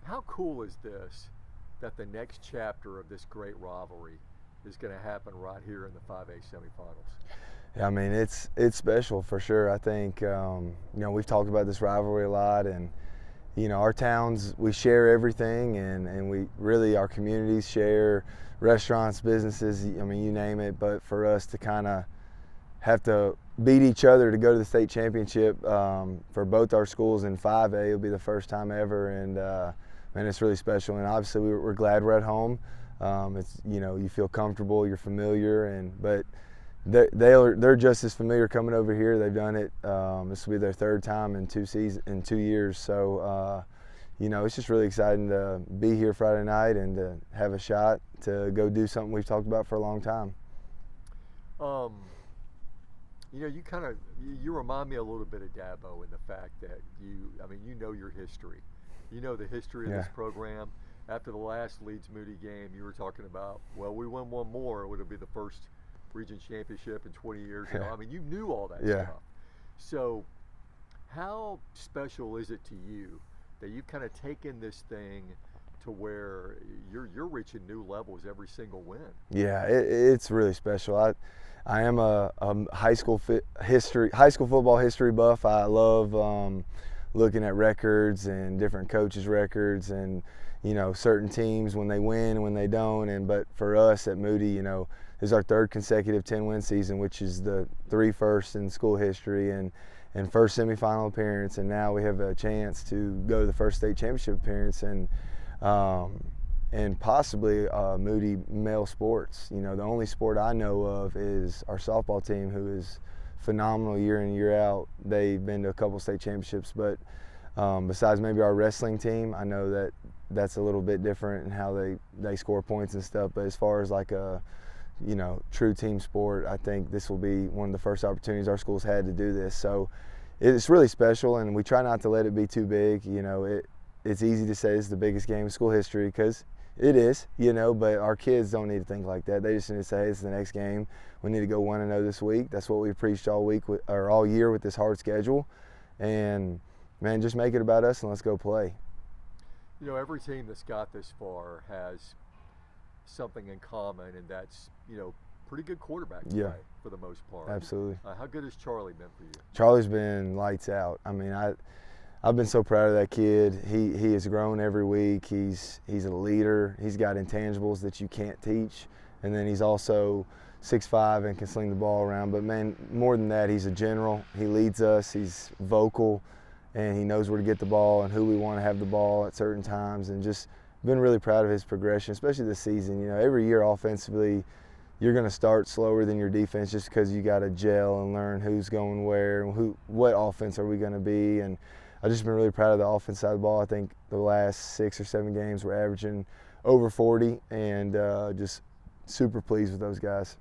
How cool is this that the next chapter of this great rivalry is going to happen right here in the 5A semifinals? Yeah, I mean, it's special for sure. I think, we've talked about this rivalry a lot, and, our towns, we share everything, and we really, our communities share restaurants, businesses, I mean, you name it. But for us to kind of have to beat each other to go to the state championship for both our schools in 5A, it'll be the first time ever, and man, it's really special. And obviously, we're glad we're at home. It's you feel comfortable, you're familiar, but they're just as familiar coming over here. They've done it. This will be their third time in 2 years. So it's just really exciting to be here Friday night and to have a shot to go do something we've talked about for a long time. You remind me a little bit of Dabo in the fact that you know your history. You know the history of this program. After the last Leeds Moody game, you were talking about, well, we win one more, it would be the first region championship in 20 years. You knew all that stuff. So how special is it to you that you've kind of taken this thing to where you're reaching new levels every single win? Yeah, it's really special. I am a high school football history buff. I love looking at records and different coaches' records, and certain teams when they win and when they don't. But for us at Moody, this is our third consecutive 10-win season, which is the 3 firsts in school history, and first semifinal appearance. And now we have a chance to go to the first state championship appearance, and possibly Moody male sports. The only sport I know of is our softball team, who is phenomenal year in, year out. They've been to a couple state championships, but besides maybe our wrestling team, I know that's a little bit different in how they score points and stuff. But as far as like a true team sport, I think this will be one of the first opportunities our school's had to do this. So it's really special, and we try not to let it be too big. It's easy to say it's the biggest game in school history, because it is, but our kids don't need to think like that. They just need to say, hey, it's the next game. We need to go 1-0 this week. That's what we preached all year with this hard schedule. And man, just make it about us and let's go play. Every team that's got this far has something in common, and that's pretty good quarterback play for the most part. Absolutely. How good has Charlie been for you? Charlie's been lights out. I mean, I've been so proud of that kid. He has grown every week. He's a leader. He's got intangibles that you can't teach, and then he's also 6'5" and can sling the ball around. But man, more than that, he's a general. He leads us. He's vocal, and he knows where to get the ball and who we want to have the ball at certain times. And just been really proud of his progression, especially this season. Every year offensively, you're going to start slower than your defense just because you got to gel and learn who's going where and what offense are we going to be. And I've just been really proud of the offense side of the ball. I think the last 6 or 7 games we're averaging over 40, and just super pleased with those guys.